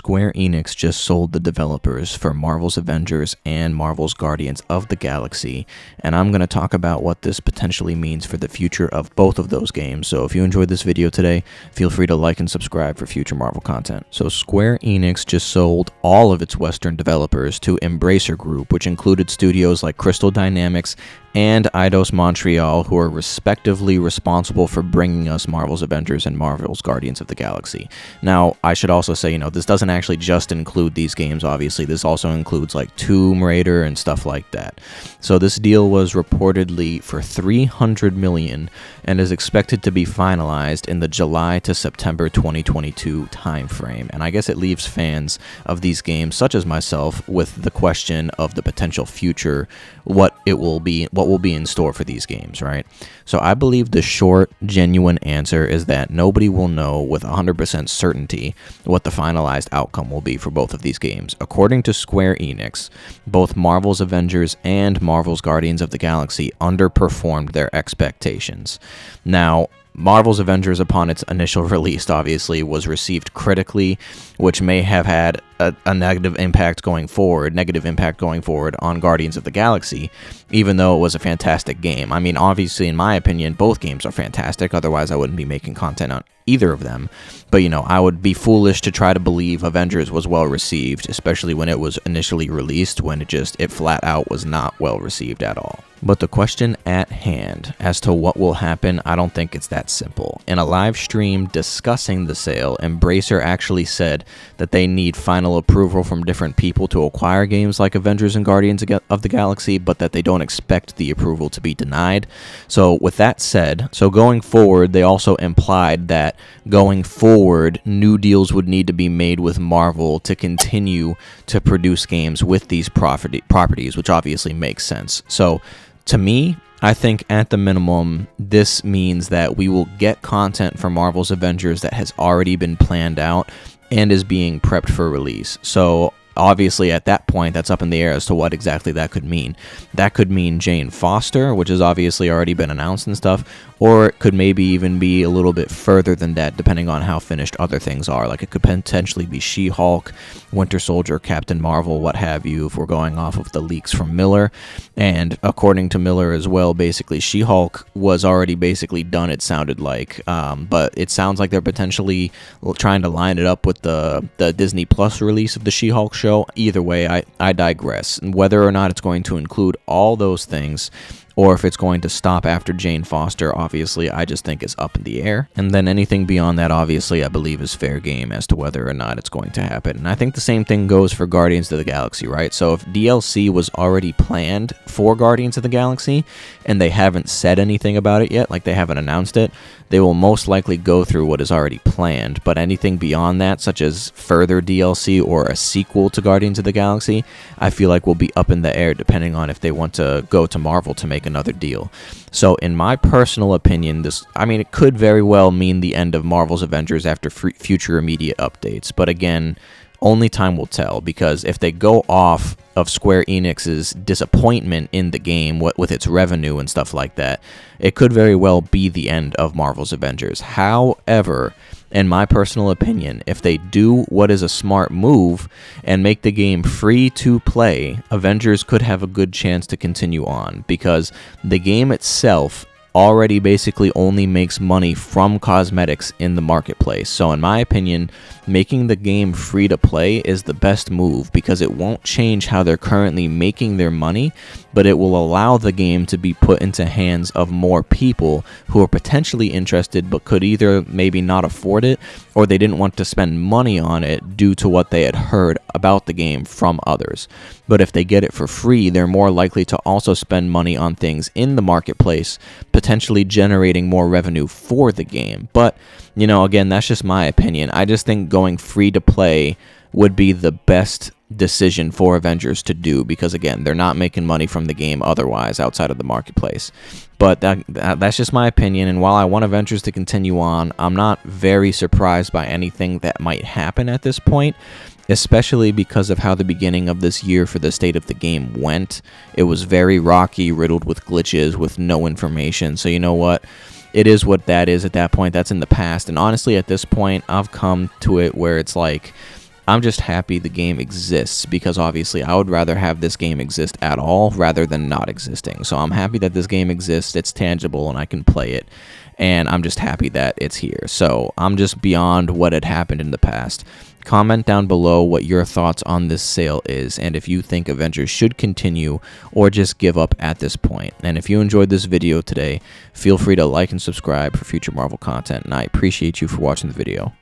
Square Enix just sold the developers for Marvel's Avengers and Marvel's Guardians of the Galaxy, and I'm going to talk about what this potentially means for the future of both of those games. So if you enjoyed this video today, feel free to like and subscribe for future Marvel content. So Square Enix just sold all of its Western developers to Embracer Group, which included studios like Crystal Dynamics and Eidos Montreal, who are respectively responsible for bringing us Marvel's Avengers and Marvel's Guardians of the Galaxy. Now, I should also say, this doesn't actually just include these games, obviously. This also includes, like, Tomb Raider and stuff like that. So this deal was reportedly for $300 million and is expected to be finalized in the July to September 2022 timeframe. And I guess it leaves fans of these games, such as myself, with the question of the potential future, what will be in store for these games, right? So I believe the short, genuine answer is that nobody will know with 100% certainty what the finalized outcome will be for both of these games. According to Square Enix, both Marvel's Avengers and Marvel's Guardians of the Galaxy underperformed their expectations. Now, Marvel's Avengers, upon its initial release, obviously was received critically, which may have had a negative impact going forward on Guardians of the Galaxy, even though it was a fantastic game. I mean, obviously, in my opinion, both games are fantastic, otherwise I wouldn't be making content on either of them. But, I would be foolish to try to believe Avengers was well received, especially when it was initially released, when it flat out was not well received at all. But the question at hand as to what will happen, I don't think it's that simple. In a live stream discussing the sale, Embracer actually said that they need final approval from different people to acquire games like Avengers and Guardians of the Galaxy, but that they don't expect the approval to be denied. So with that said, going forward, they also implied that going forward, new deals would need to be made with Marvel to continue to produce games with these properties, which obviously makes sense. So to me, I think at the minimum, this means that we will get content for Marvel's Avengers that has already been planned out and is being prepped for release. So obviously, at that point, that's up in the air as to what exactly that could mean. That could mean Jane Foster, which has obviously already been announced and stuff, or it could maybe even be a little bit further than that, depending on how finished other things are. Like, it could potentially be She-Hulk, Winter Soldier, Captain Marvel, what have you, if we're going off of the leaks from Miller. And according to Miller as well, basically, She-Hulk was already basically done, it sounded like. But it sounds like they're potentially trying to line it up with the Disney Plus release of the She-Hulk show. Either way, I digress. And whether or not it's going to include all those things, or if it's going to stop after Jane Foster, obviously, I just think is up in the air. And then anything beyond that, obviously, I believe is fair game as to whether or not it's going to happen. And I think the same thing goes for Guardians of the Galaxy, right? So if DLC was already planned for Guardians of the Galaxy, and they haven't said anything about it yet, like they haven't announced it, they will most likely go through what is already planned. But anything beyond that, such as further DLC or a sequel to Guardians of the Galaxy, I feel like will be up in the air depending on if they want to go to Marvel to make another deal. So in my personal opinion, it could very well mean the end of Marvel's Avengers after future immediate updates. But again, only time will tell, because if they go off of Square Enix's disappointment in the game with its revenue and stuff like that, it could very well be the end of Marvel's Avengers. However, in my personal opinion, if they do what is a smart move and make the game free to play, Avengers could have a good chance to continue on, because the game itself already basically only makes money from cosmetics in the marketplace. So in my opinion, making the game free to play is the best move, because it won't change how they're currently making their money, but it will allow the game to be put into hands of more people who are potentially interested but could either maybe not afford it, or they didn't want to spend money on it due to what they had heard about the game from others. But if they get it for free, they're more likely to also spend money on things in the marketplace, potentially generating more revenue for the game. But, again, that's just my opinion. I just think going free to play would be the best decision for Avengers to do, because again, they're not making money from the game otherwise outside of the marketplace. But that's just my opinion, and while I want Avengers to continue on, I'm not very surprised by anything that might happen at this point, especially because of how the beginning of this year for the state of the game went. It was very rocky, riddled with glitches, with no information. So you know what? It is what that is at that point. That's in the past. And honestly, at this point, I've come to it where it's like, I'm just happy the game exists, because obviously I would rather have this game exist at all rather than not existing. So I'm happy that this game exists, it's tangible, and I can play it. And I'm just happy that it's here. So I'm just beyond what had happened in the past. Comment down below what your thoughts on this sale is, and if you think Avengers should continue or just give up at this point. And if you enjoyed this video today, feel free to like and subscribe for future Marvel content, and I appreciate you for watching the video.